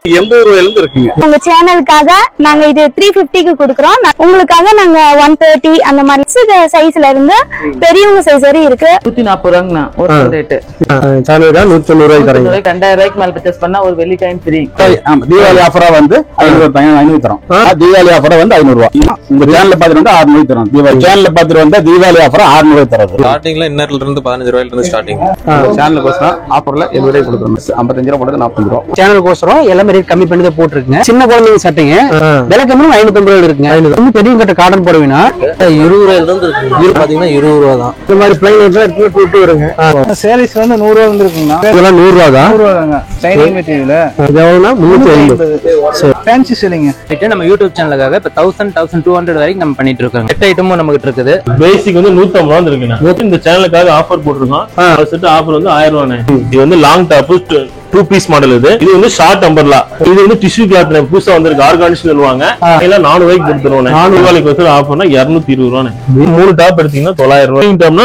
80 ரூபாயில இருந்து இருக்குங்க. உங்க சேனலுக்காக நாங்க இது 350க்கு கொடுக்குறோம். உங்களுக்காக நாங்க 130 அந்த மாதிரி சைஸ்ல இருந்து பெரியவங்க சைஸ் வரை இருக்கு. 140 ரூபாங்கண்ணா ஒரு ரேட். சேனலுக்கு 190 ரூபாய் தரீங்க. 2000 ரூபாய்க்கு மேல பர்ச்சேஸ் பண்ணா ஒரு வெள்ளி காயின் ஃப்ரீ. தீபாவளி ஆஃபரா வந்து 500 தரோம். தீபாவளி ஆஃபரா வந்து 500 ரூபாய். உங்க சேனல்ல பாத்துட்டு வந்து 600 தரோம். தீபாவளி சேனல்ல பாத்துட்டு வந்தா தீபாவளி ஆஃபரா 600 தரது. ஸ்டார்டிங்ல இன்னர்ல இருந்து 15 ரூபாயில இருந்து ஸ்டார்டிங். சேனலுக்கு ஆஃபர்ல 70 ரூபாய் கொடுக்குறோம். 55 ரூபாய் போட்டு 45 ரூபாய். சேனலுக்கு எல்லாமே ரேட் கம்மி பண்ணி தான் போட்டுருக்குங்க. சின்ன குழந்தைங்க சட்டைங்க விலை கம்மி 550 ரூபாய் இருக்குங்க. இன்னும் பெரியவங்க கிட்ட காட்டன் போடுவீங்கன்னா 20 ரூபாயில இருந்து பாத்தீங்கன்னா 20 ரூபாய் தான். இந்த மாதிரி பிளைன் எடுத்து வருங்க. சேரீஸ் வந்து 100 ரூபாய் வந்துருக்குங்கண்ணா. இதெல்லாம் 100 ரூபாய் தான். 100 ரூபாய் தாங்க. Signing material. இது எவ்வளவுனா 350. ஃபேன்சி சேலிங்க. நம்ம யூடியூப் சேனலுக்காக இப்ப 1200 வரைக்கும் நம்ம பண்ணிட்டு இருக்கோம். 8 ஐட்டமும் நம்ம கிட்ட இருக்குது. பேசிக் வந்து 150 ரூபாய் இருக்குண்ணா. இந்த சேனலுக்காக ஆஃபர் போட்டிருக்கோம். செட் ஆஃபர் வந்து 1000 ரூபாய். இது வந்து லாங் டாப் 2 பீஸ் மாடல். இது வந்து ஷார்ட் அம்பர்லா. இது வந்து டிஷ்யூ கிளாத் புதுசா வந்திருக்கு. ஆர்கானிக் சொல்லுவாங்க. எல்லாம் 400 ரூபாய்க்கு கொடுத்துருவோம். 400 ரூபாய்க்கு வந்து ஆஃபர்னா 220 ரூபாய். 3 டாப் எடுத்தீங்கன்னா 900 ரூபாய். டாப்னா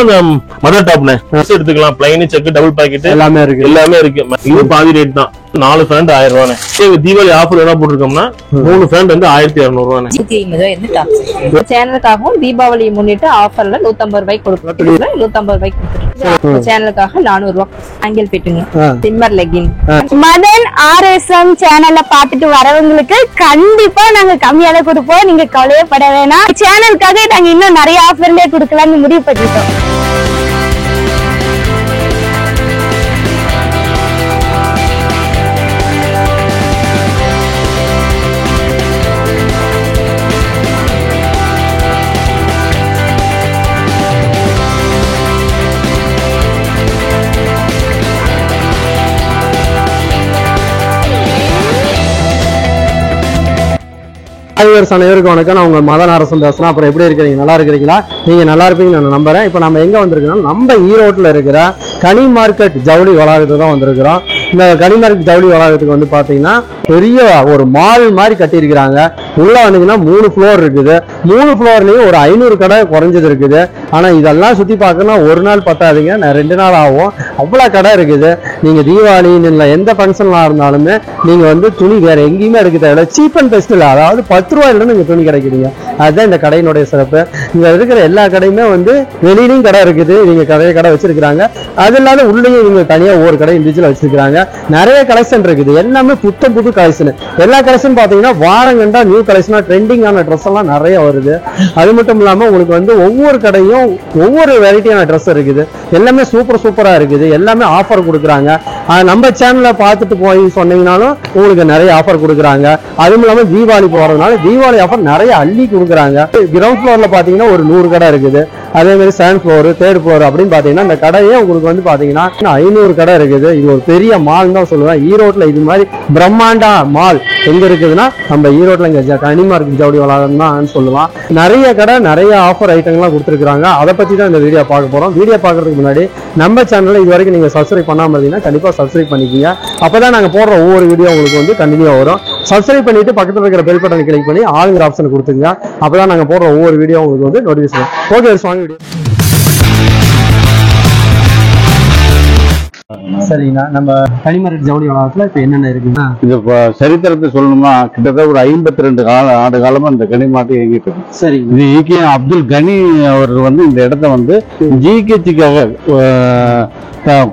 மதர் டாப்னே எடுத்துக்கலாம். பிளைன் செக் டபுள் பாக்கெட் எல்லாமே இருக்கு. இது பாதி ரேட் தான். 4 ஃபேண்ட் 1000 ரூபாய். தீபாவளி ஆஃபர் என்ன போட்டிருக்கோம்னா 3 ஃபேண்ட் வந்து 1200 ரூபாய். 150 டாப்ஸ் சேனலுக்காகவும் தீபாவளி முன்னிட்டு ஆஃபர்ல 150 ரூபாய்க்கு கொடுக்குறோம். 150 ரூபாய்க்கு கொடுத்துருக்கோம். சேனலுக்காக 400 ரூபாய். Angle fitting shimmer legging. Madan RSM சேனல்ல பாத்துட்டு வரவங்களுக்கு கண்டிப்பா நாங்க கம்மியால கொடுப்போம். நீங்க கவலையே பட வேணாம். சேனலுக்காக நாங்க இன்னும் நிறைய ஆஃபர்லயே கொடுக்கலாம்னு முடிவு பண்ணிட்டோம். அனைவருக்கும் வணக்கம். நான் உங்க மதன் அரசன் பேசுறேன். அப்புறம் எப்படி இருக்கிறீங்க? நல்லா இருக்கிறீங்களா? நீங்க நல்லா இருப்பீங்கன்னு நான் நம்புறேன். இப்போ நம்ம எங்க வந்திருக்கோம்? நம்ம ஈரோட்டில் இருக்கிற கனி மார்க்கெட் ஜவுளி வளாகத்துக்கு தான் வந்திருக்கிறோம். இந்த கனி மார்க்கெட் ஜவுளி வளாகத்துக்கு வந்து பாத்தீங்கன்னா பெரிய ஒரு மால் மாதிரி கட்டியிருக்கிறாங்க. உள்ள வந்தீங்கன்னா 3 ஃப்ளோர் இருக்குது. 3 ஃப்ளோர்லயும் ஒரு 500 கடை குறைஞ்சது இருக்குது. ஆனா இதெல்லாம் சுத்தி பார்க்கணும் ஒரு நாள் பத்தாதுங்க. 2 நாள் ஆகும். அவ்வளவு கடை இருக்குது. நீங்க தீபாவளி இல்லை எந்த ஃபங்க்ஷன்லாம் இருந்தாலுமே நீங்க வந்து துணி வேற எங்கேயுமே எடுக்க தேவையில்ல. சீப் அண்ட் பெஸ்ட்ல, அதாவது 10 ரூபாயில நீங்க துணி கிடைக்கிறீங்க. அதுதான் இந்த கடையினுடைய சிறப்பு. இங்க இருக்கிற எல்லா கடையுமே வந்து வெளியிலையும் கடை இருக்குது. நீங்க கடை வச்சிருக்காங்க. அது இல்லாத உள்ளேயும் இவங்க தனியா ஒவ்வொரு கடை இண்டிவிஜுவல் வச்சிருக்காங்க. நிறைய கலெக்ஷன் இருக்குது. எல்லாமே புது கலெக்ஷன். எல்லா கலெக்ஷன் பாத்தீங்கன்னா வாரம் கண்டா நியூ கலெக்ஷனா ட்ரெண்டிங்கான ட்ரெஸ் எல்லாம் நிறைய வருது. அது மட்டும் இல்லாம உங்களுக்கு வந்து ஒவ்வொரு கடையும் ஒவ்வொரு வெரைட்டியான ட்ரெஸ் இருக்குது. எல்லாமே சூப்பரா இருக்குது. எல்லாமே ஆஃபர் கொடுக்குறாங்க. நம்ம சேனல்ல பார்த்துட்டு போய் சொன்னீங்கன்னாலும் உங்களுக்கு நிறைய ஆஃபர் கொடுக்குறாங்க. அதுவும் இல்லாம தீபாவளி போறதுனால தீபாவளி ஆஃபர் நிறைய அள்ளி கொடுக்குறாங்க. கிரவுண்ட் ஃப்ளோர்ல பாத்தீங்கன்னா ஒரு 100 கடை இருக்குது. அதே மாதிரி செகண்ட் ஃப்ளோர், தேர்ட் ஃப்ளோர் அப்படின்னு பாத்தீங்கன்னா இந்த கடையே உங்களுக்கு வந்து பாத்தீங்கன்னா 500 கடை இருக்குது. இது ஒரு பெரிய மால் தான் சொல்லுவேன். ஈரோட்ல இது மாதிரி பிரம்மாண்டா மால் எங்க இருக்குதுன்னா நம்ம ஈரோட்ல இங்க கனி மார்க்கெட் ஜவுளி வளாகம் தான் சொல்லலாம். நிறைய கடை நிறைய ஆஃபர் ஐட்டங்கள்லாம் கொடுத்துருக்காங்க. அதை பத்தி தான் இந்த வீடியோ பார்க்க போறோம். வீடியோ பார்க்கறதுக்கு முன்னாடி நம்ம சேனல்ல இது வரைக்கும் நீங்க சப்ஸ்கிரைப் பண்ணாம இருந்தீங்கன்னா கண்டிப்பா சப்ஸ்கிரைப் பண்ணிக்கீங்க. அப்பதான் நாங்க போடுற ஒவ்வொரு வீடியோ உங்களுக்கு வந்து கண்டினியூ வரும். சப்ஸ்கிரைப் பண்ணிட்டு பக்கத்துல இருக்கிற பெல் பட்டனை கிளிக் பண்ணி ஆளுங்கிற ஆப்ஷன் கொடுத்துங்க. அப்பதான் நாங்க போடுற ஒவ்வொரு வீடியோ உங்களுக்கு வந்து நோட்டிபிகேஷன். ஓகே, வாங்க வீடியோ. சரிங்கண்ணா, நம்ம கனி மார்க்கெட் ஜவுளி வளாகத்துல இப்ப என்னென்ன இருக்குன்னா இது சரித்திரத்தை சொல்லணுமா கிட்டத்தட்ட ஒரு 52 ஆண்டு காலமா இந்த கனி மார்க்கெட் இயங்கிட்டு இருக்கு. சரி, இது ஈகே அப்துல் கனி அவர் வந்து இந்த இடத்த வந்து ஜிகேச்சிக்காக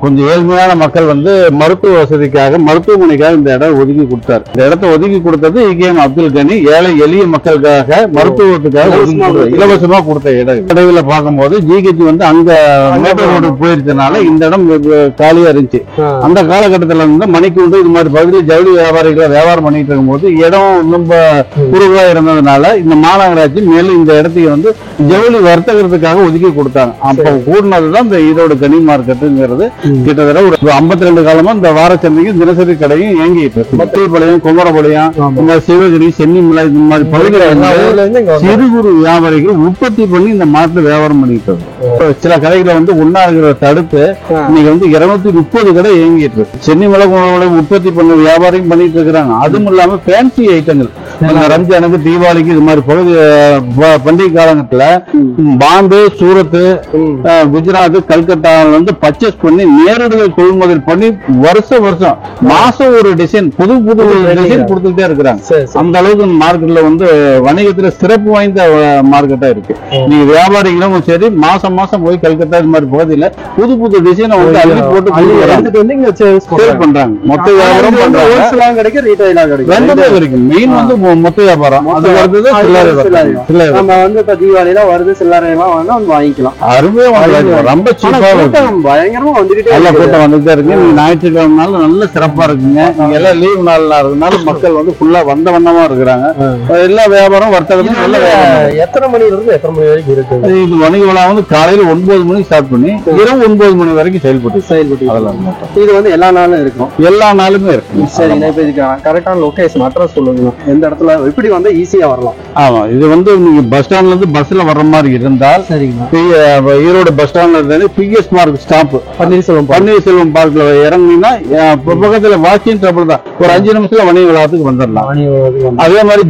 கொஞ்சம் ஏழ்மையான மக்கள் வந்து மருத்துவ வசதிக்காக மருத்துவமனைக்காக இந்த இடம் ஒதுக்கி கொடுத்தார். இந்த இடத்த ஒதுக்கி கொடுத்தது ஈகேஎம் அப்துல் கனி ஏழை எளிய மக்களுக்காக மருத்துவத்துக்காக இலவசமா கொடுத்த இடம். கடையில பார்க்கும்போது ஜிகேச்சி வந்து அங்க மேட்டூர் ரோடு போயிருச்சனால இந்த இடம் காலியா இருந்துச்சு. அந்த காலகட்டத்துல இருந்து மணிக்கூண்டு இது மாதிரி பகுதியில் ஜவுளி வியாபாரிகளை வியாபாரம் பண்ணிட்டு இருக்கும்போது இடம் ரொம்ப குறுகா இருந்ததுனால இந்த மாநகராட்சி மேலும் இந்த இடத்துக்கு வந்து ஜவுளி வர்த்தகத்துக்காக ஒதுக்கி கொடுத்தாங்க. அப்ப கூடினதுதான் இந்த ஈரோடு கனி மார்க்கெட்டுங்கிறது. கிட்டத்தட்ட ஒரு 52 காலமா இந்த வாரச்சந்தையும் தினசரி கடையும் இயங்கிட்டு இருக்கு. பத்திரிப்பாளையம், குமரபாளையம், சிவகிரி, சென்னிமலை இந்த மாதிரி பகுதிகளில் சிறு குறு வியாபாரிகள் உற்பத்தி பண்ணி இந்த மார்க்கெட் வியாபாரம் பண்ணிட்டு இருக்கு. சில கடைகளை வந்து ஒன்னா இருக்கிற தடுத்து இன்னைக்கு வந்து 230 கடை இயங்கிட்டு இருக்கு. சென்னிமலை, குமரபாளையம் உற்பத்தி பண்ண வியாபாரியும் பண்ணிட்டு இருக்கிறாங்க. அதுவும் இல்லாம ஃபேன்சி ஐட்டங்கள் ரம்ஜானுக்கு தீபாவளிக்கு இது மாதிரி பகுதி பண்டிகை காலங்கத்துல பாம்பே, சூரத், குஜராத், கல்கட்டால வந்து பர்ச்சேஸ் பண்ணி நேரடியாக கொள்முதல் பண்ணி வருஷம் மாசம் ஒரு டிசைன் புது டிசைன் கொடுத்துட்டே இருக்கிறாங்க. அந்த அளவுக்கு மார்க்கெட்ல வந்து வணிகத்துல சிறப்பு வாய்ந்த மார்க்கெட்டா இருக்கு. நீங்க வியாபாரிகளும் சரி மாசம் போய் கல்கத்தா இது மாதிரி பகுதியில புது டிசைனை வந்து அள்ளி போட்டு சேல் பண்றாங்க. மொத்த வியாபாரம் மெயின் வந்து மொத்த வியாபாரம். அது வருது நம்ம வந்து இப்ப தீபாவளியில வருது சில்லறையெல்லாம் வாங்கிக்கலாம். அருமையா ரொம்ப சீப்பா பயங்கரமா வந்துகிட்டே நல்ல கூட்டம் வந்துட்டே இருக்கு. நீங்க ஞாயிற்றுக்கிழமைனாலும் நல்ல சிறப்பா இருக்குங்க. நீங்க எல்லாம் லீவ் நாள்ல இருக்கனால மக்கள் வந்து ஃபுல்லா வந்த வண்ணமா இருக்கிறாங்க. எல்லா வியாபாரம் வர்த்தகமும் நல்ல வியாபாரம். எத்தனை மணில இருந்து எத்தனை மணி வரைக்கும் இருக்கு? இது வணிக விழா வந்து காலையில 9 மணிக்கு ஸ்டார்ட் பண்ணி இரவு 9 மணி வரைக்கும் செயல்பட்டு அதெல்லாம் இது வந்து எல்லா நாளும் இருக்கும். எல்லா நாளுமே இருக்கு. சரி, இப்ப இதுக்கு கரெக்டான லொகேஷன் அட்ரஸ் சொல்லுங்க. எந்த இடத்துல எப்படி வந்து ஈஸியா வரலாம்? ஆமா, இது வந்து நீங்க பஸ் ஸ்டாண்ட்ல இருந்து பஸ்ல வர்ற மாதிரி இருந்தால் ஈரோடு பஸ் ஸ்டாண்ட்ல இருந்து பிஎஸ் மார்க் ஸ்டாப் பன்னீர்செல்வம் பார்க்ல இறங்குனீங்கன்னா பக்கத்துல வாக்கிங் ட்ரபிள் தான். ஒரு 5 நிமிஷத்துல வணிக விழாத்துக்கு வந்துடலாம். அதே மாதிரி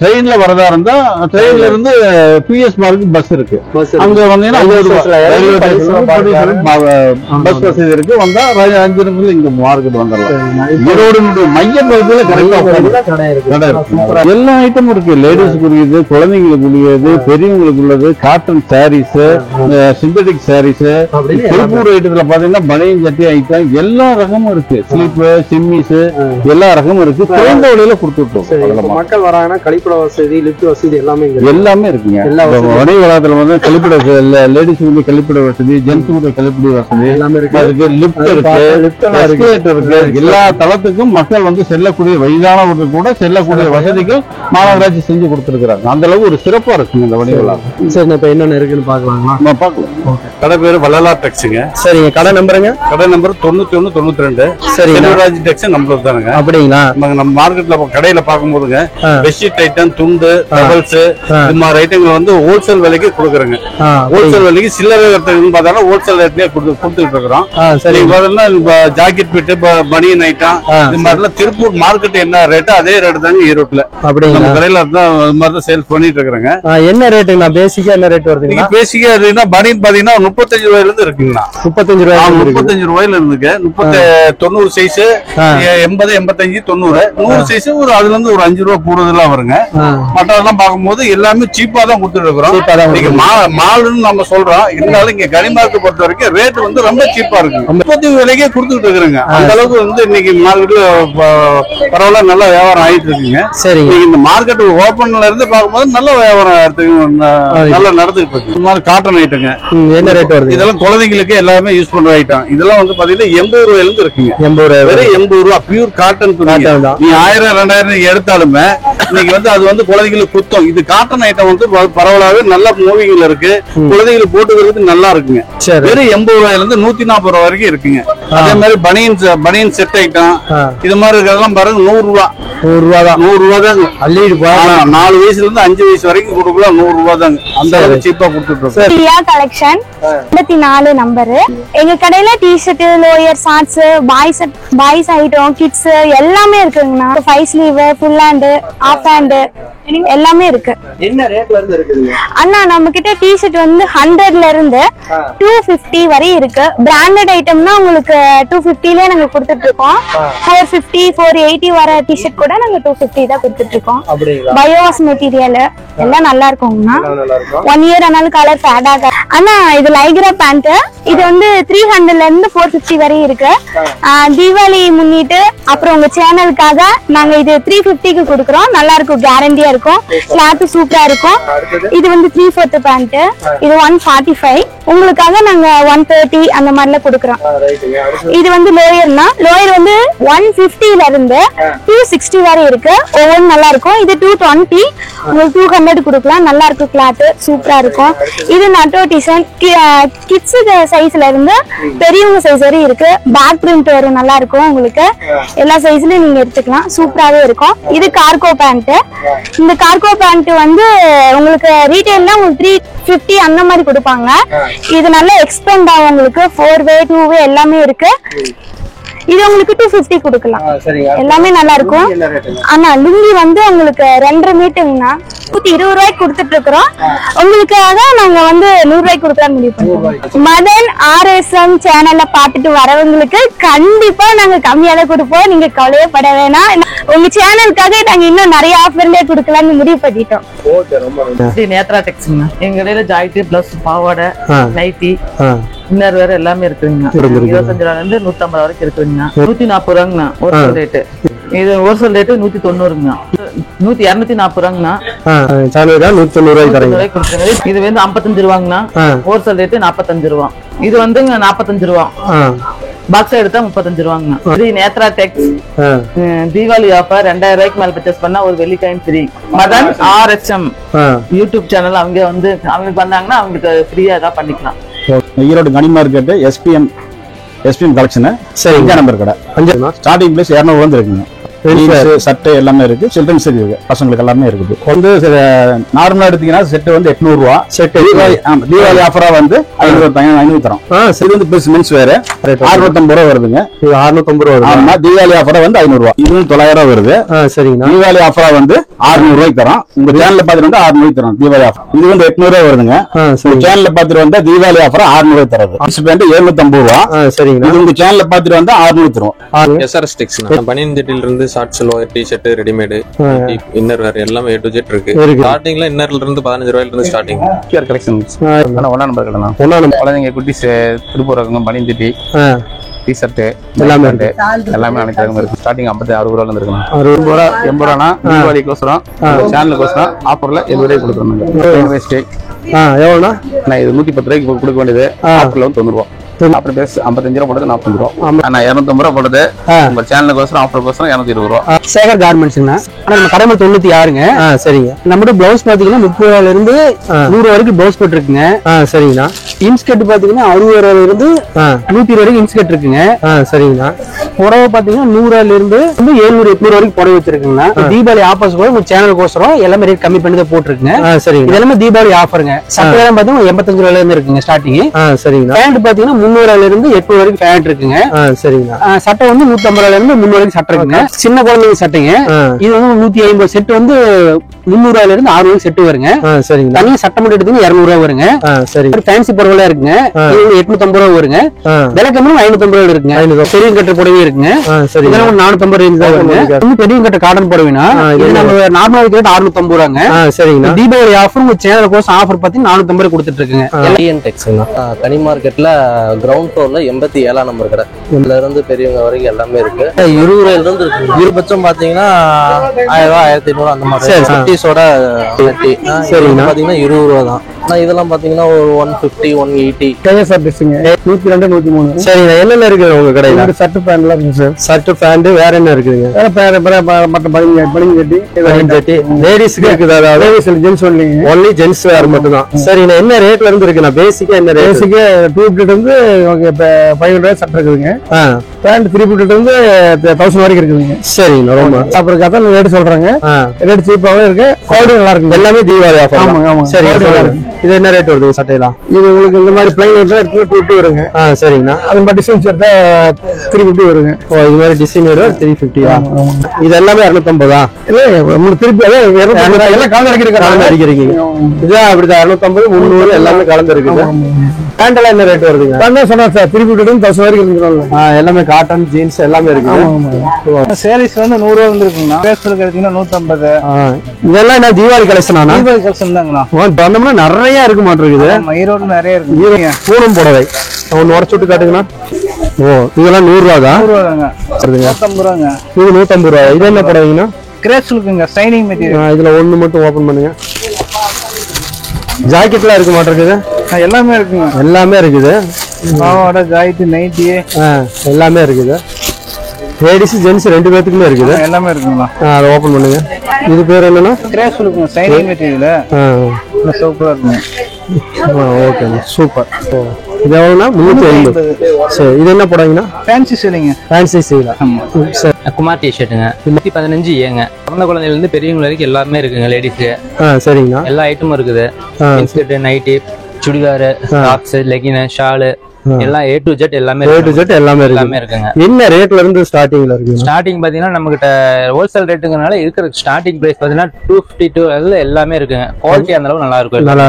ட்ரெயின்ல வரதா இருந்தா ட்ரெயின்ல இருந்து பிஎஸ் மார்க் பஸ் இருக்கு. அங்க வந்தீங்கன்னா பஸ் வசதி இருக்கு. வந்தா 5 நிமிஷத்துல இங்க மார்க்கெட் வந்துடலாம். ஈரோடு மைய பகுதியில எல்லா ஐட்டமும் இருக்கு. லேடிஸ்க்கு உரியது, குழந்தைங்களுக்கு உரியது, பெரியவங்களுக்கு உள்ளது, காட்டன் சாரீஸ், சிந்தட்டிக் சாரீஸ், திருப்பூர் ஐட்டத்துல பாத்தீங்கன்னா பனியன் சட்டி ஐட்டம் எல்லா ரகமும் இருக்கு. ஸ்லீப்பு, சிம்மிஸ் எல்லா ரகமும் இருக்கு. குறைந்த விலையில கொடுத்துட்டோம். மக்கள் வராங்கன்னா கழிப்பிட வசதி, லிப்ட் வசதி எல்லாமே இருக்குங்க. வணிக வளாகத்துல வந்து கழிப்பிட லேடிஸ் கழிப்பிட வசதி, ஜென்ஸ் கழிப்பிட வசதி எல்லாமே இருக்கு. அதுக்கு லிப்ட் இருக்கு. எல்லா தளத்துக்கும் மக்கள் வந்து செல்லக்கூடிய வயதானவர்கள் கூட செல்லக்கூடிய வசதிகள் மாநகராட்சி செஞ்சு கொடுத்திருக்கிறாங்க. அந்த அளவுக்கு ஒரு சிறப்பா இருக்குங்க இந்த வணிக வளாகம். சரி, இப்ப என்னென்ன இருக்குன்னு பாக்கலாங்களா? பாக்கலாம். கடை பேரு வள்ளலார் டெக்ஸுங்க. சரிங்க. கடை நம்பருங்க? கடை நம்பர் 9192. சரி, செல்வராஜ் டெக்ஸ் நம்மளுக்கு தானுங்க. அப்படிங்களா? நம்ம மார்க்கெட்ல கடையில பாக்கும்போதுங்க பெட்ஷீட் ஐட்டம், துண்டு, டபுள்ஸ் இது மாதிரி ஐட்டங்கள் வந்து ஹோல்சேல் விலைக்கு கொடுக்குறேங்க. ஹோல்சேல் விலைக்கு சில்லறை பார்த்தா ஹோல்சேல் ரேட்லயே கொடுத்துட்டு இருக்கிறோம். சரி, ஜாக்கெட் பிட்டு, பனியன் ஐட்டம் இது மாதிரிலாம் திருப்பூர் மார்க்கெட் என்ன ரேட்டு அதே ரேட்டு தாங்க ஈரோட்ல. அப்படி நம்ம கடையில தான் சேல்ஸ் பண்ணிட்டு இருக்கிறேங்க. என்ன ரேட்டுங்களா? பேசிக்கா என்ன ரேட் வருதுங்க? பேசிக்கா பனியன் பாத்தீங்கன்னா 35 ரூபாயில இருந்து இருக்குங்கண்ணா. 35 ரூபாயில இருந்துக்கு 90 சைஸ், 80, 85, 90, 100 சைஸ் ஒரு அதுல இருந்து ஒரு 5 ரூபாய் கூடுதலா வருங்க. மற்றதெல்லாம் பார்க்கும்போது எல்லாமே சீப்பா தான் கொடுத்துட்டு இருக்கிறோம். மால்னு நம்ம சொல்றோம், இருந்தாலும் இங்க கனிமார்க்கெட் பொறுத்த வரைக்கும் ரேட் வந்து ரொம்ப சீப்பா இருக்கு. 30 விலைக்கே கொடுத்துட்டு இருக்கிறாங்க. அந்த அளவுக்கு வந்து இன்னைக்கு மார்க்கெட்ல பரவாயில்ல நல்ல வியாபாரம் ஆயிட்டு இருக்குங்க. சரி, இந்த மார்க்கெட் ஓபன்ல இருந்து பார்க்கும்போது நல்ல வியாபாரம் நல்லா நடந்துட்டு இருக்கு. இந்த மாதிரி காட்டன் ஐட்டங்க என்ன ரேட் வருது? இதெல்லாம் குழந்தைங்களுக்கு எல்லாமே யூஸ் பண்ற ஐட்டம். இதெல்லாம் வந்து பாத்தீங்கன்னா 80 ரூபாயில இருந்து இருக்குங்க. 80 ரூபாய், 80 ரூபாய் பியூர் காட்டன். நீ 1000, 2000 எடுத்தாலுமே இன்னைக்கு வந்து அது வந்து குழந்தைங்களுக்கு குத்தம். இது காட்டன் ஐட்டம் வந்து பரவலாவே நல்ல மூவிங்ல இருக்கு. குழந்தைகளுக்கு போட்டுக்கிறதுக்கு நல்லா இருக்குங்க. வெறும் 80 ரூபாயில இருந்து 140 ரூபாய் வரைக்கும் இருக்குங்க. அதே மாதிரி பனியன் செட் ஐட்டம் இது மாதிரி இருக்கிறதெல்லாம் பாருங்க 100 ரூபாய். 100 ரூபாய் தான். 100 ரூபாய் தாங்க. அள்ளிட்டு 4 வயசுல இருந்து 5 வயசு வரைக்கும் கொடுக்கலாம். 100 ரூபாய் தாங்க. அந்த அளவுக்கு சீப்பா கொடுத்துட்டு இருக்கோம். Collection 54 number. எங்க கடையில T-shirt, lower, shorts, boys item, kids எல்லாமே இருக்குங்கண்ணா. 5 sleeve, full hand, half hand எல்லாமே இருக்கு. என்ன ரேட்ல இருந்து இருக்குங்க அண்ணா? நம்ம கிட்ட டி-ஷர்ட் வந்து 100ல இருந்து 250 வரை இருக்கு. பிராண்டட் ஐட்டம்னா உங்களுக்கு 250லயே நாங்க கொடுத்துட்டு இருக்கோம். 450, 480 வர டி-ஷர்ட் கூட நாங்க 250 தான் கொடுத்துட்டு இருக்கோம். பயோவாஸ் மெட்டீரியல் எல்லாம் நல்லா இருக்கும்னா. 1 இயர் ஆனாலும் கலர் ஃபேட் ஆகாது. அண்ணா இது லைக்ரா பேண்ட். இது வந்து 300ல இருந்து 450 வரை இருக்கு. தீபாவளி முன்னிட்டு அப்புறம் உங்க சேனலுக்காக நாங்க இது 350க்கு கொடுக்குறோம். நல்லா இருக்கும், கேரண்டியா இருக்கும். கிளாத் சூப்பரா இருக்கும். இது வந்து 3/4 பேண்ட். இது 145. உங்களுக்காக நாங்க 130 அந்த மாதிரில கொடுக்குறோம். இது வந்து லோயர்னா, லோயர் வந்து 150ல இருந்து 260 வரை இருக்கு. ஒவ்வொன்றும் நல்லா இருக்கும். இது 220, உங்களுக்கு 200 கொடுக்கலாம். நல்லா இருக்கும், கிளாத் சூப்பரா இருக்கும். இது நட்டோ டிசைன். கிட்ஸ் சைஸ்ல இருந்து பெரியவங்க சைஸ் வரை இருக்கு. பேக் பிரிண்ட் வரும், நல்லா இருக்கும். உங்களுக்கு எல்லா சைஸ்லயும் நீங்க எடுத்துக்கலாம். சூப்பராவே இருக்கும். இது கார்கோ பேண்ட். இந்த கார்கோ பேண்ட் வந்து உங்களுக்கு ரீட்டைல்ல உங்களுக்கு 350 அந்த மாதிரி கொடுப்பாங்க. இது நல்லா எக்ஸ்பெண்ட் ஆகும். உங்களுக்கு 4 வே 2 வே எல்லாமே இருக்கு. இது உங்களுக்கு 250 கொடுக்கலாம். எல்லாமே நல்லா இருக்கும். ஆனா லுங்கி வந்து உங்களுக்கு 2.5 மீட்டருங்கண்ணா 120 ரூபாய்க்கு கொடுத்துட்டு இருக்கிறோம். உங்களுக்காக நாங்க வந்து 100 ரூபாய்க்கு கொடுக்கலாம்னு முடிவு பண்ணுவோம். மதன் RSM சேனல்ல பாத்துட்டு வரவங்களுக்கு கண்டிப்பா நாங்க கம்மியால கொடுப்போம். நீங்க கவலையே பட வேணாம். உங்க சேனலுக்காக நாங்க இன்னும் நிறைய ஆஃபர்லயே கொடுக்கலாம்னு முடிவு பண்ணிட்டோம். நேத்ரா டெக்ஸ்ங்க. எங்க கடையில ஜாக்கெட், பிளவுஸ், பாவாடை, நைட்டி, இன்னர் வேற எல்லாமே இருக்குங்க. 25 ரூபாயில இருந்து 150 வரைக்கும் இருக்குங்க. 140 ரூபாங்கண்ணா ஒரு ரேட்டு. இது ஹோல்சேல் ரேட்டு 190ங்க. 240 ரூபாங்கண்ணா. 190 ரூபாய்க்கு கொடுக்குறது. இது வந்து 55 ரூபாங்கண்ணா. ஹோல்சேல் ரேட்டு 45 ரூபா. இது வந்து 45 ரூபா. பாக்ஸ் எடுத்தா 35 ரூபாங்கண்ணா. இது நேத்ரா டெக்ஸ் தீபாவளி ஆஃபர். 2000 ரூபாய்க்கு மேல பர்ச்சேஸ் பண்ணா ஒரு வெள்ளி coin free. Madan RSM YouTube channel அவங்க வந்து அவங்களுக்கு வந்தாங்கன்னா அவங்களுக்கு ஃப்ரீயா ஏதாவது பண்ணிக்கலாம். ஈரோடு கனி மார்க்கெட் SPM கலெக்ஷன் நம்பர் கடை. ஸ்டார்டிங் பிரைஸ் 200 வந்து இருக்குங்க. சட்டை எல்லாமே இருக்கு. சில்ட்ரன்ஸ் இருக்கு, பசங்களுக்கு எல்லாமே இருக்குது. வந்து நார்மலா எடுத்தீங்கன்னா செட் வந்து 800 ரூபா. செட் தீபாவளி ஆஃபரா வந்து 500 தரோம். இது வந்து பிளஸ் மென்ஸ் வேற 650 ரூபா வருதுங்க. 650 ரூபா. ஆமா, தீபாவளி ஆஃபரா வந்து 500 ரூபா. இது 900 ரூபா வருது. சரிங்க. தீபாவளி ஆஃபரா வந்து 600 ரூபாய்க்கு தரோம். உங்க சேனல்ல பாத்துட்டு வந்து 600 ரூபாய்க்கு தரோம் தீபாவளி ஆஃபர். இது வந்து 800 ரூபா வருதுங்க. உங்க சேனல்ல பாத்துட்டு வந்தா தீபாவளி ஆஃபரா 600 ரூபாய் தரது. பேண்ட் 750 ரூபா. சரிங்க. இது உங்க சேனல்ல பாத்துட்டு வந்தா 600 தரும். SRS டெக்ஸ் பனியன் ஜெட்டில இருந்து short salwar, T-shirt, readymade, inner wear எல்லாமே A to Z இருக்கு. ஸ்டார்டிங்ல இன்னர்ல இருந்து 15 ரூபாயில இருந்து ஸ்டார்டிங். Pure collections. ஆனா 1 நம்பர் கடை தான். குழந்தைங்க குட்டிஸ் திருப்பூர் ரகம் பனியன் ஜெட்டி, டி-ஷர்ட் எல்லாமே அனைத்து ரகமும் இருக்கு. ஸ்டார்டிங் 56 ரூபாயில இருந்து இருக்கு. 60 ரூபா 80 ரூபானா தீபாவளிக்கோசரம் சேனலுக்கோசரம் ஆஃபர்ல 70 ரூபாய்க்கு கொடுக்குறாங்க. வேஸ்ட் எவ்வளோண்ணா? நான் இது 110 ரூபாய்க்கு கொடுக்க வேண்டியது ஆஃபர்ல வந்து 90 ரூபா. அப்புறம் பேச 55 ரூபா போட்டது 45 ரூபா. நான் 250 ரூபா போட்டது உங்க சேனலுக்கோசரம் ஆஃபருக்கோசரம் 220 ரூபா. சேகர் கார்மெண்ட்ஸ்ங்க. நம்ம கடை 96ங்க. சரிங்க. நம்மளோட பிளவுஸ் பாத்தீங்கன்னா 30 ரூபாயில இருந்து 100 வரைக்கும் பிளவுஸ் போட்டு இருக்குங்க. சரிங்கண்ணா. இன்ஸ்கர்ட் பாத்தீங்கன்னா 60 ரூபாயில இருந்து 120 வரைக்கும் இன்ஸ்கர்ட் இருக்குங்க. சரிங்கண்ணா. புடவை பாத்தீங்கன்னா 100 ரூபாயில இருந்து 700 800 வரைக்கும் புடவை வச்சிருக்குங்கண்ணா. தீபாவளி ஆஃபர்ஸ் கூட உங்க சேனலுக்கோசரம் எல்லாமே ரேட் கம்மி பண்ணி தான் போட்டுருக்குங்க. சரிங்க. இது எல்லாமே தீபாவளி ஆஃபருங்க. சட்டை எல்லாம் பாத்தீங்கன்னா 85 ரூபாயில இருந்து இருக்குங்க ஸ்டார்டிங். சரிங்கண்ணா. பேண்ட் பாத்தீங்கன்னா 300 ரூபாயில இருந்து 800 வரைக்கும் பேண்ட் இருக்குங்க. சரிங்க. சட்டை வந்து 150 ரூபாயில இருந்து 300 வரைக்கும் சட்டை இருக்குங்க. சின்ன குழந்தைங்க சட்டைங்க. இது வந்து 150 செட் வந்து 300 ரூபாயில இருந்து 600 செட் வருங்க. சரிங்க. தனியா சட்டை மட்டும் எடுத்தீங்கன்னா 200 ரூபாய் வருங்க. சரி. ஃபேன்சி புடவை இருக்குங்க. இது 850 ரூபாய் வருங்க. விலை கம்மியா 550 ரூபாய் இருக்குங்க. பெரிய கட்ட புடவை இருக்குங்க. சரி. இதெல்லாம் 450 ரேஞ்ச் தான் வருங்க. இன்னும் பெரிய கட்ட காட்டன் புடவைனா இது நம்ம நார்மலா ரேட் 650 ரூபாங்க. சரிங்க. தீபாவளி ஆஃபர் உங்க சேனல் கோசம் ஆஃபர் பாத்தீங்கன்னா 450 ரூபாய் கொடுத்துட்டு இருக்குங்க. எல்என் டெக்ஸ்ங்க. கனி மார்க்கெட்ல கிரவுண்ட் ஃப்ளோர்ல 87ஆம் நம்பர் கடை. இதுல இருந்து பெரியவங்க வரைக்கும் எல்லாமே இருக்கு. 20 ரூபாயில இருந்து இருக்கு. இருபட்சம் பாத்தீங்கன்னா 1000 ரூபாய் 1500 அந்த மாதிரி. சட்டிஸோட பாத்தீங்கன்னா 20 ரூபா தான். இதெல்லாம் பாத்தீங்கன்னா ஒரு 150 180. KSR ட்ரெஸ்ஸிங்க 102 103. சரிங்க. என்னென்ன இருக்கு உங்க கடையில? ஷர்ட் பேண்ட் எல்லாம் இருக்கு சார். ஷர்ட் பேண்ட் வேற என்ன இருக்குங்க? மற்ற பனியன் ஜெட்டி லேடிஸ்க்கு இருக்குது. அதாவது லேடிஸ் ஜென்ஸ் ஒன்லி ஜென்ஸ் வேர் மட்டும் தான். சரிங்க. என்ன ரேட்ல இருந்து இருக்குண்ணா? பேசிக்கா என்ன ரேட்? பேசிக்கா 250 வந்து 500 சட்டை இருக்குதுங்க. பேண்ட் 350 வந்து 1000 வரைக்கும் இருக்குதுங்க. சரிங்க. ரொம்ப அப்புறம் கதை ரேட் சொல்றாங்க. ரேட் சீப்பாவே இருக்கு. குவாலிட்டி நல்லா இருக்கு. எல்லாமே தீபாவளி ஆஃபர். ஆமாங்க ஆமாங்க. சரி. இது என்ன ரேட் வருது சட்டையெல்லாம்? இது உங்களுக்கு இந்த மாதிரி பிளைன் எடுத்தா 250 வருங்க. சரிங்கண்ணா. அது மாதிரி டிசைன்ஸ் எடுத்தா 350 வருங்க. ஓ, இது மாதிரி டிசைன் எடுத்தா 350. இது எல்லாமே 250. இல்ல உங்களுக்கு திருப்பி எல்லாம் கலந்து அடிக்கிறீங்க. இதுதான் அப்படிதான் 250 300 எல்லாமே கலந்து இருக்குது. பேண்ட் எல்லாம் என்ன ரேட் வருதுங்க? பேண்ட் சொன்னா சார் 350 1000 வரைக்கும் இருக்குங்க. எல்லாமே காட்டன் ஜீன்ஸ் எல்லாமே இருக்கு. சேரீஸ் வந்து 100 ரூபா வந்துருக்குங்கண்ணா. பேஸ்டல் எடுத்தீங்கன்னா 150. இதெல்லாம் என்ன தீபாவளி கலெக்ஷனா? தீபாவளி கலெக்ஷன் தாங்கண்ணா. வந்தோம்னா நிறைய இருக்கு மாட்டிருக்குது. ஈரோடு நிறைய இருக்கு. பூனம் புடவை ஒன்னு உடச்சு விட்டு காட்டுங்கண்ணா. ஓ, இதெல்லாம் 100 ரூபா தான். 100 ரூபாங்க. 150 ரூபாங்க. இது 150 ரூபா. இது என்ன புடவைங்கண்ணா? கிரேஸ் இருக்குங்க. Shining material. இதுல ஒண்ணு மட்டும் ஓபன் பண்ணுங்க. ஜாக்கெட்லாம் இருக்கு மாட்டிருக்குது. எல்லாமே இருக்குங்க. எல்லாமே இருக்குது. பாவாடை, ஜாக்கெட், நைட்டி எல்லாமே இருக்குது. லேடிஸ் ஜென்ஸ் 2 பேத்துக்குமே இருக்குது. எல்லாமே இருக்குங்களா? அதை ஓபன் பண்ணுங்க. இது பேர் என்னன்னா? கிரேஸ் இருக்குங்க. Shining material. சூப்பரா இருக்குங்க. ஓகேங்க. சூப்பர். இது எவ்வளவுனா? 350. சரி. இது என்ன போடுவீங்கன்னா? ஃபேன்சி சேலிங்க. ஃபேன்சி சேல். சரி. குமார் டி-ஷர்ட்டுங்க. 115 ஏங்க. பிறந்த குழந்தையில இருந்து பெரியவங்க வரைக்கும் எல்லாமே இருக்குங்க. லேடிஸ்க்கு சரிங்கண்ணா. எல்லா ஐட்டமும் இருக்குது. Inskirt, nightie, churidar, tops, legging, shawl, எல்லாம் A to Z எல்லாமே A to Z எல்லாமே இருக்குங்க. என்ன ரேட்ல இருந்து ஸ்டார்டிங்ல இருக்கு? ஸ்டார்டிங் பாத்தீங்கன்னா நம்ம கிட்ட ஹோல்சேல் ரேட்டுங்கனால இருக்கிற ஸ்டார்டிங் பிரைஸ் பாத்தீங்கன்னா 252 அதுல எல்லாமே இருக்குங்க. குவாலிட்டி அந்த அளவு நல்லா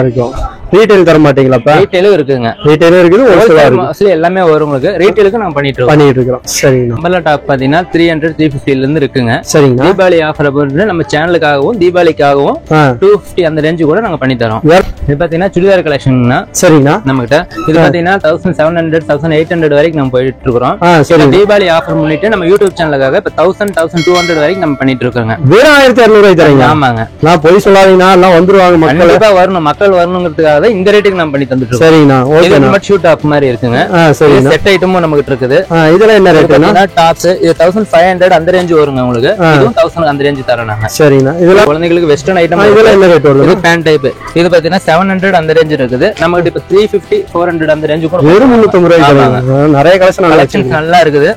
இருக்கும். ரீட்டைல் தர மாட்டீங்களா? ரீட்டைலும் இருக்குங்க. ரீட்டைலும் இருக்குது, ஹோல்சேலா இருக்கு. எல்லாமே வரும் உங்களுக்கு. ரீட்டைலுக்கு நம்ம பண்ணிட்டு இருக்கோம். சரிங்க. அம்பர்லா டாப் பாத்தீங்கன்னா 300 350 ல இருந்து இருக்குங்க. சரிங்க. தீபாவளி ஆஃபர் போட்டு நம்ம சேனலுக்காகவும் தீபாவளிக்காகவும் 250 அந்த ரேஞ்ச் கூட நாங்க பண்ணி தரோம். இது பாத்தீங்கன்னா சுடிதார் கலெக்ஷன்னா சரிங்க நம்ம கிட்ட இது பாத்தீங்கன்னா 1700 1800 வரைக்கும் நம்ம போயிட்டு இருக்கோம். தீபாவளி ஆஃபர் முன்னிட்டு நம்ம யூடியூப் சேனலுக்காக இப்ப 1000 1200 வரைக்கும் நம்ம பண்ணிட்டு இருக்கோங்க. வேற 1200 தரீங்க? ஆமாங்க. நான் போய் சொல்லாதீங்கன்னா எல்லாம் வந்துருவாங்க. கண்டிப்பா வரணும், மக்கள் வரணுங்கிறதுக்காக இந்த ரேட்டுக்கு நம்ம பண்ணி தந்துட்டு இருக்கோம். சரிண்ணா. ஓகே. நம்ம ஷூட் டாப் மாதிரி இருக்குங்க. சரி. செட் ஐட்டமும் நமக்கு இருக்குது. இதெல்லாம் என்ன ரேட்னா? டாப்ஸ் இது 1500 அந்த ரேஞ்ச் வருங்க உங்களுக்கு. இதுவும் 1000 அந்த ரேஞ்ச் தரோம் நாங்க. சரிண்ணா. இதெல்லாம் குழந்தைகளுக்கு வெஸ்டர்ன் ஐட்டம். இதெல்லாம் என்ன ரேட் வருது? இது பேண்ட் டைப். இது பாத்தீங்கன்னா 700 அந்த ரேஞ்ச் இருக்குது. நமக்கு இப்ப 350 400 அந்த ரேஞ்ச் கூட வெறும் 350 ரூபாய்க்கு தராங்க. நிறைய கலெக்ஷன் நல்லா இருக்குது.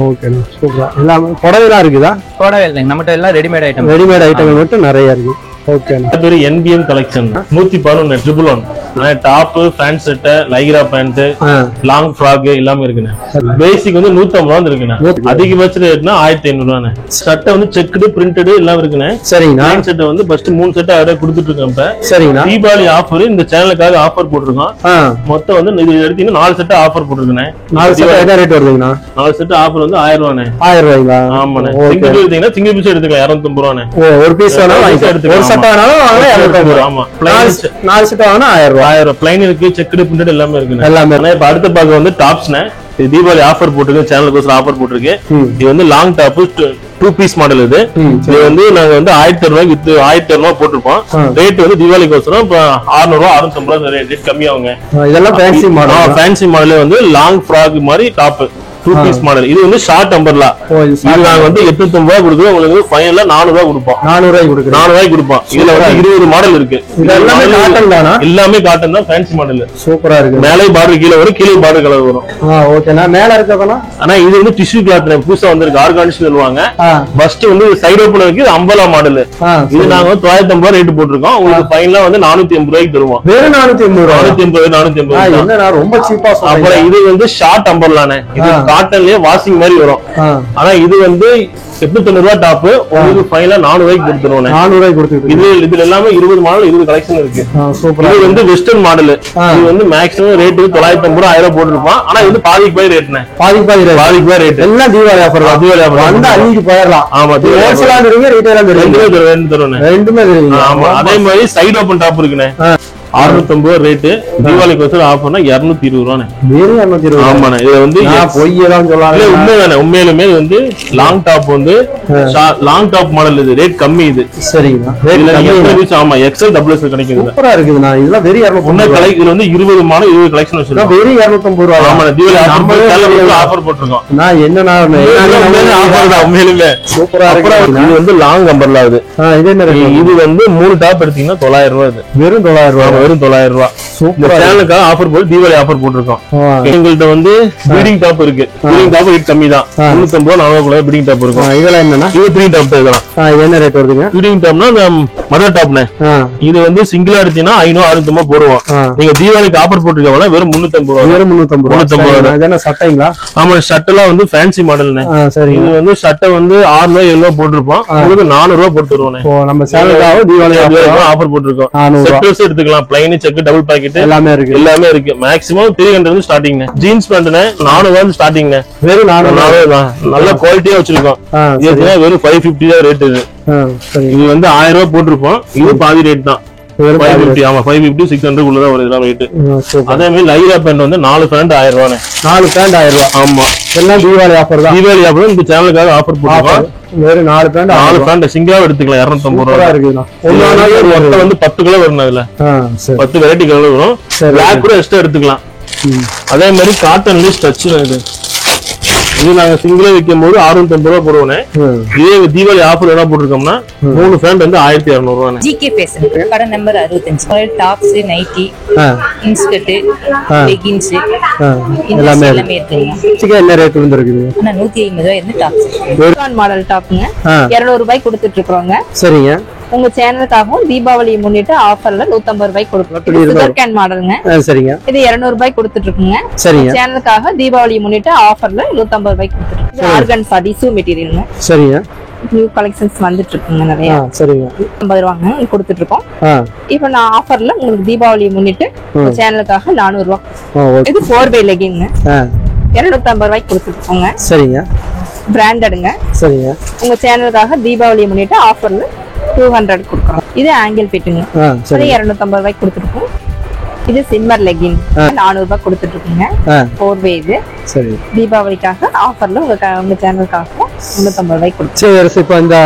ஓகேண்ணா. சூப்பரா. எல்லாம் புடவைலாம் இருக்குதா? புடவை இல்லைங்க, நம்மகிட்ட எல்லாம் ரெடிமேட் ஐட்டம். ரெடிமேட் ஐட்டங்கள் மட்டும் நிறைய இருக்கு. ஓகே. அது NBM collection 111 111 top, pant set, lycra pant, long frock எல்லாமே இருக்குண்ணே. பேசிக் வந்து 150 ரூபா இருக்குண்ணே. அதிகபட்ச ரேட்னா 1500 ரூபாண்ணே. சட்டை வந்து செக்குடு பிரிண்டட் எல்லாம் இருக்குண்ணே. சரிங்க. பேண்ட் செட் வந்து ஃபர்ஸ்ட் 3 செட் அவரே கொடுத்துட்டு இருக்கோம். இப்ப சரிங்க. தீபாவளி ஆஃபர் இந்த சேனலுக்காக ஆஃபர் போட்டுருக்கோம். மொத்தம் வந்து இது எடுத்தீங்கன்னா 4 செட் ஆஃபர் போட்டுருக்கேன். 4 செட் என்ன ரேட் வருதுங்கண்ணா? 4 செட் ஆஃபர் வந்து 1000 ரூபாண்ணே. 1000 ரூபாய்ங்களா? ஆமாண்ணே. சிங்கிள் எடுத்தீங்கன்னா சிங்கிள் பீஸ் எடுத்துக்கலாம் 250 ரூபாண்ணே. ஒரு பீஸ் வேணா எடுத்துக்கலாம். அடுத்த பாக்க வந்து டாப்ஸ்னே தீபாவளி ஆஃபர் போட்டுருக்கு. சேனலுக்கு ஆஃபர் போட்டுருக்கு. இது வந்து லாங் டாப் 2 பீஸ் மாடல். இது வந்து நாங்க வந்து 1000 ரூபாய்க்கு வித்து 1000 ரூபாய் போட்டிருப்போம். ரேட் வந்து தீபாவளிக்கு வசரம் 600 ரூபாய் 650 ரேட் கம்மியாகுங்க. இதெல்லாம் ஃபேன்சி மாடல். ஃபேன்சி மாடல் வந்து லாங் ஃப்ராக் மாதிரி டாப் 2 பீஸ் மாடல். இது வந்து ஷார்ட் அம்பர்லா. நாங்க வந்து 850 ரூபாய் கொடுக்குறோம். உங்களுக்கு ஃபைனலா 400 ரூபாய் கொடுப்போம். 400 ரூபாய் கொடுப்போம். இதுல வந்து 20 மாடல் இருக்கு. எல்லாமே காட்டன் தானா? எல்லாமே காட்டன் தான். Fancy model. சூப்பரா இருக்கு. மேலே பார்டர் கீழ வரும், கீழே பார்டர் கலர் வரும். ஓகேனா. மேல இருக்கதனா ஆனா இது வந்து டிஷ்யூ கிளாத் புதுசா வந்திருக்கு. ஆர்கானிக்ஸ் சொல்லுவாங்க. ஃபர்ஸ்ட் வந்து சைடு ஓபன் இருக்கு. இது அம்பர்லா மாடல். இது நாங்க 950 ரூபாய் ரேட் போட்டுருக்கோம். உங்களுக்கு ஃபைனலா வந்து 450 ரூபாய்க்கு தருவோம். வேற 450 என்னடா ரொம்ப சீப்பா சொல்றீங்க. அப்புறம் இது வந்து ஷார்ட் அம்பர்லானே. இது காட்டன்லயே வாஷிங் மாதிரி வரும். ஆனா இது வந்து 890 ரூபாய் டாப். உங்களுக்கு ஃபைனலா 400 ரூபாய்க்கு கொடுத்துருவோம். 400 ரூபாய்க்கு கொடுத்துருக்கோம். இதுல எல்லாமே 20 மாடல் 20 கலெக்ஷன் இருக்கு. இது வந்து வெஸ்டர்ன் மாடல். இது வந்து மேக்ஸிமம் ரேட் 950 ரூபாய் 1000 போட்டுருப்பான். ஆனா இது பாதிக்கு பாதி ரேட்னே. பாதிக்கு பாதி ரேட். எல்லாம் தீபாவளி ஆஃபர். தீபாவளி ஆஃபர் வந்து அன்னைக்கு போயிடலாம். ஆமா. ஹோல்சேலா தருவீங்க, ரீட்டைலா தருவீங்க? ரெண்டுமே தருவீங்க. ஆமா. அதே மாதிரி சைடு ஓபன் டாப் இருக்குனே. 650 ரேட். தீபாவளிக்கு வச்சு ஆஃபர்னா 220 ரூபாய். வெறும் 220. ஆமாண்ணே. இது வந்து பொய்யெல்லாம் சொல்லாங்க. உண்மைதானே. உண்மையிலுமே வந்து லாங் டாப் வந்து லாங் டாப் மாடல். இது ரேட் கம்மி. இது சரிங்க. ஆமா. எக்ஸ்எல் டபுள் எக்ஸ்எல் கிடைக்கும். சூப்பரா இருக்குது. நான் இதெல்லாம் வெறும் 250. இதுல வந்து 20 மாடல் 20 கலெக்ஷன் வச்சிருக்கோம். வெறும் 250 ரூபாய். ஆமா. தீபாவளி ஆஃபர் போட்டுருக்கோம். நான் என்னன்னா ஆஃபர் தான் உண்மையிலுமே சூப்பரா இருக்கு. இது வந்து லாங் அம்பர்லா. இது என்ன? இது வந்து 3 டாப் எடுத்தீங்கன்னா 900 ரூபாய். இது வெறும் 900 ரூபாய். வெறும் 900 ரூபாய். சூப்பர். சேனலுக்காக ஆஃபர் போட்டு தீபாவளி ஆஃபர் போட்டுருக்கோம். எங்கள்கிட்ட வந்து பீடிங் டாப் இருக்கு. பீடிங் டாப் ரேட் கம்மி தான். 350 ரூபாய் 400 ரூபாய் பீடிங் டாப் இருக்கும். இதெல்லாம் என்னன்னா இது பீடிங் டாப் இதெல்லாம். இது என்ன ரேட் வருதுங்க? பீடிங் டாப்னா இந்த மதர் டாப்னே. இது வந்து சிங்கிளா எடுத்தீங்கன்னா 500 600 போடுவோம். நீங்க தீபாவளிக்கு ஆஃபர் போட்டுருக்கவங்க வெறும் 350 ரூபாய். வெறும் 350 ரூபாய். இதெல்லாம் சட்டைங்களா? ஆமா. ஷர்ட் எல்லாம் வந்து ஃபேன்சி மாடல்னே. சரி. இது வந்து சட்டை வந்து 600 700 போட்டுருப்போம். உங்களுக்கு 400 ரூபாய் போட்டு தருவோம். நம்ம சேனலுக்காக தீபாவளி ஆஃபர் போட்டுருக்கோம். செட் எடுத்துக்கலாம். பிளைன் செக் டபுள் பாக்கெட் எல்லாமே இருக்கு. எல்லாமே இருக்கு. மேக்ஸிமம் 300 இருந்து ஸ்டார்டிங். ஜீன்ஸ் பேண்ட்னே 400 ரூபாய் ஸ்டார்டிங். வெறும் 400 தான். நல்ல குவாலிட்டியா வச்சிருக்கோம். இது வெறும் 550 தான் ரேட். இது இது வந்து 1000 ரூபாய் போட்டிருப்போம். இது பாதி ரேட் தான். 550. ஆமா. 550 600 உள்ளதான் ஒரு இதெல்லாம் ரேட். அதே மாதிரி லைரா பேண்ட் வந்து 4 பேண்ட் 1000 ரூபாய். 4 பேண்ட் 1000 ரூபாய். ஆமா. எல்லாம் தீபாவளி ஆஃபர் தான். தீபாவளி ஆஃபர் இந்த சேனலுக்காக ஆஃபர் போட்டுருக்கோம். வேற 4 பேண்ட் சிங்கிளா எடுத்துக்கலாம். 250 ரூபாய் இருக்குதுண்ணா. மொத்தம் வந்து 10 கிலோ வரும். அதுல 10 வெரைட்டி கலர் வரும். பிளாக் கூட எக்ஸ்ட்ரா எடுத்துக்கலாம். அதே மாதிரி காட்டன்லயே ஸ்ட்ரெச். இது நாங்க சிங்கிளா விற்கும் போது 650 ரூபாய் போடுவோம். இதே தீபாவளி ஆஃபர் என்ன போட்டிருக்கோம்னா 3 பேண்ட் வந்து 1200 ரூபாய். ஜிகே ஃபேஷன் கடை number 65. Tops, nightie, inskirt, leggings எல்லாமே இருக்குங்க. என்ன ரேட் வந்துருக்குது? 150 ரூபாய் இருந்து டாப்ஸ். மாடல் டாப்ங்க 200 ரூபாய் கொடுத்துட்டு இருக்கோங்க. சரிங்க. உங்க சேனலுக்காகவும் தீபாவளியை முன்னிட்டு ஆஃபர்ல 150 ரூபாய்க்கு கொடுக்குறோம். சுகர் கேன் மாடலுங்க. சரிங்க. இது 200 ரூபாய்க்கு கொடுத்துட்டு இருக்குங்க. சரிங்க. சேனலுக்காக தீபாவளியை முன்னிட்டு ஆஃபர்ல 150 ரூபாய்க்கு கொடுத்துட்டு இருக்கோம். ஆர்கன்ஸா டிசு மெட்டீரியல்ங்க. சரிங்க. நியூ கலெக்ஷன்ஸ் வந்துட்டு இருக்குங்க நிறைய. சரிங்க. 50 ரூபாங்க கொடுத்துட்டு இருக்கோம். இப்போ நான் ஆஃபர்ல உங்களுக்கு தீபாவளியை முன்னிட்டு சேனலுக்காக 400 ரூபாய். இது 4x லெகிங் 250 ரூபாய்க்கு கொடுத்துட்டு இருக்கோங்க. சரிங்க. பிராண்டடுங்க. சரிங்க. உங்க சேனலுக்காக தீபாவளியை முன்னிட்டு ஆஃபர்ல 200 கொடுக்குறோம். இது ஆங்கிள் ஃபிட்டிங். அது 250 ரூபாய்க்கு கொடுத்துருக்கோம். இது சிம்மர் லெகின் 400 ரூபாய் கொடுத்துட்டு இருக்குங்க. 4x இது. சரி. தீபாவளிக்காக ஆஃபர்ல உங்க சேனலுக்காக 350 ரூபாய்க்கு கொடுத்து. சரி. இப்போ இந்த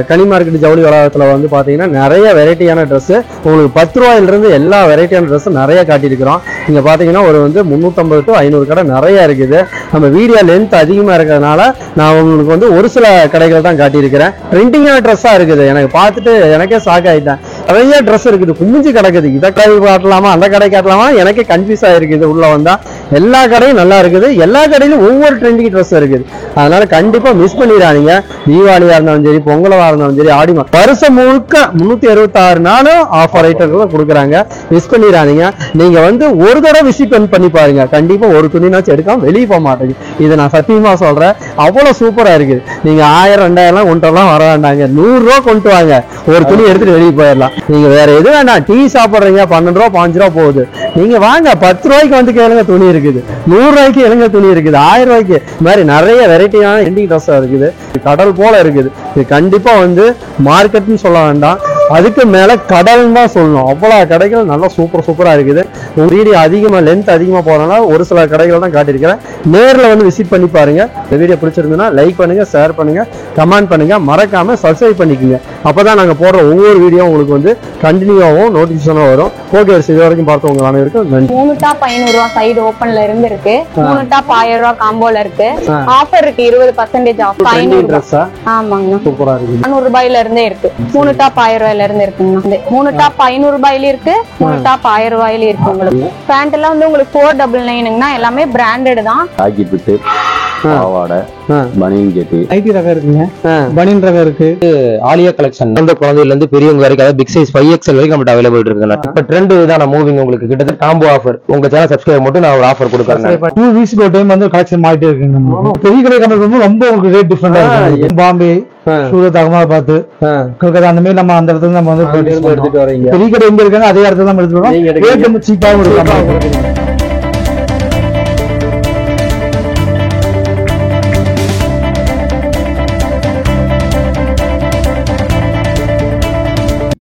கனி மார்க்கெட் ஜவுளி வளாகத்துல வந்து பாத்தீங்கன்னா நிறைய வெரைட்டியான ட்ரெஸ் உங்களுக்கு 10 ரூபாயில இருந்து எல்லா வெரைட்டியான ட்ரெஸ் நிறைய காட்டியிருக்கிறோம். நீங்க பாத்தீங்கன்னா ஒரு வந்து 350 to 500 கடை நிறைய இருக்குது. நம்ம வீடியோ லென்த் அதிகமா இருக்கிறதுனால நான் உங்களுக்கு வந்து ஒரு சில கடைகள் தான் காட்டியிருக்கிறேன். ட்ரெண்டிங்கான ட்ரெஸ்ஸா இருக்குது. எனக்கு பார்த்துட்டு எனக்கே ஷாக் ஆயிட்டேன். நிறைய ட்ரெஸ் இருக்குது, குமிஞ்சு கிடக்குது. இதை கடை காட்டலாமா அந்த கடை காட்டலாமா எனக்கே கன்ஃபியூஸ் ஆயிருக்குது. உள்ள வந்தா எல்லா கடையும் நல்லா இருக்குது. எல்லா கடையிலும் ஒவ்வொரு ட்ரெண்டிங் ட்ரெஸ் இருக்குது. அதனால கண்டிப்பா மிஸ் பண்ணிடாதீங்க. தீபாவளியா இருந்தாலும் சரி, பொங்கலா இருந்தாலும் சரி, ஆடி வருஷம் முழுக்க 366 நாளும் ஆஃபர் ஐட்டங்கள் கொடுக்குறாங்க. மிஸ் பண்ணிடாதீங்க. நீங்க வந்து ஒரு தடவை விசிட் பண்ணி பாருங்க. கண்டிப்பா ஒரு துணினாச்சும் எடுக்காம வெளியே போக மாட்டேங்குது. இதை நான் சத்தியமா சொல்றேன். அவ்வளவு சூப்பரா இருக்குது. நீங்க 1000 2000 கொண்டுலாம் வர வேண்டாங்க. 100 ரூபா கொண்டு வாங்க. ஒரு துணி எடுத்துட்டு வெளியே போயிடலாம். நீங்க வேற எது வேண்டாம். டீ சாப்பிடுறீங்க 12 ரூபா 5 ரூபா போகுது. நீங்க வாங்க 10 ரூபாய்க்கு வந்து கேளுங்க துணி இருக்குது. 100 ரூபாய்க்கு இளங்க துணி இருக்குது. 1000 ரூபாய்க்கு இந்த மாதிரி நிறைய வெரைட்டியான எண்டிங் ட்ரெஸ்ஸா இருக்குது. கடல் போல இருக்குது. இது கண்டிப்பா வந்து மார்க்கெட்னு சொல்ல வேண்டாம், அதுக்கு மேல கடல் தான் சொல்லணும். அவ்வளவு கடைகள் நல்லா சூப்பரா இருக்குது. உங்க வீடியோ அதிகமா லென்த் அதிகமா போறதுனால ஒரு சில கடைகள் தான் காட்டியிருக்கிறேன். நேர்ல வந்து விசிட் பண்ணி பாருங்க. இந்த வீடியோ பிடிச்சிருந்ததுன்னா லைக் பண்ணுங்க, ஷேர் பண்ணுங்க, கமெண்ட் பண்ணுங்க, மறக்காம சப்ஸ்கிரைப் பண்ணிக்கோங்க. அப்பதான் நாங்க போடுற ஒவ்வொரு வீடியோ உங்களுக்கு வந்து கண்டினியூவாகவும் நோட்டிபிகேஷனா வரும். ஓகே, இது வரைக்கும் பார்த்தவங்க அனைவருக்கும் நன்றி. 3 டாப் 500 ரூபா சைடு ஓபன்ல இருந்து இருக்கு. 3 டாப் 1000 ரூபா காம்போல இருக்கு. ஆஃபர் இருக்கு 20% ஆஃப். 500 ட்ரெஸ். ஆமாங்க, சூப்பரா இருக்கு. 400 ரூபாயில இருந்தே இருக்கு. 3 டாப் 1000 ரூபாயில இருந்து இருக்குங்க. 3 டாப் 500 ரூபாயில இருக்கு. 3 டாப் 1000 ரூபாயில இருக்கு. உங்களுக்கு பேண்ட் எல்லாம் வந்து உங்களுக்கு 499ங்கனா எல்லாமே பிராண்டட் தான். ஆக்கி பிட்டு பாவாடை, பனியன் ஜெட்டி, ஐடி ரகம் இருக்குங்க. பனியன் ரகம் இருக்கு. ஆலியா கலெக்ஷன் அந்த குழந்தையில இருந்து பெரியவங்க வரைக்கும், அதாவது பிக் சைஸ் 5XL வரைக்கும் நம்மகிட்ட அவைலபிள் இருக்குங்க. இப்ப ட்ரெண்ட் இதான மூவிங் உங்களுக்கு கிட்டத்தட்ட காம்போ ஆஃபர். உங்க சேனல் சப்ஸ்கிரைப் மட்டும் நான் ஒரு ஆஃபர் கொடுக்குறேன். 2 வீக்ஸ் ஒரு டைம் வந்து கலெக்ஷன் மாறிட்டே இருக்குங்க. பெரிய கடை கம்பேர் ரொம்ப உங்களுக்கு ரேட் டிஃபரெண்டா இருக்கு. பாம்பே, சூரத், அகமதாபாத், கல்கத்தா அந்த மாதிரி நம்ம அந்த இடத்துல நம்ம வந்து எடுத்துட்டு வரீங்க. பெரிய கடை எங்க இருக்காங்க அதே இடத்துல நம்ம எடுத்துட்டு வரோம். ரேட் ரொம்ப சீப்பாவும் இருக்கு.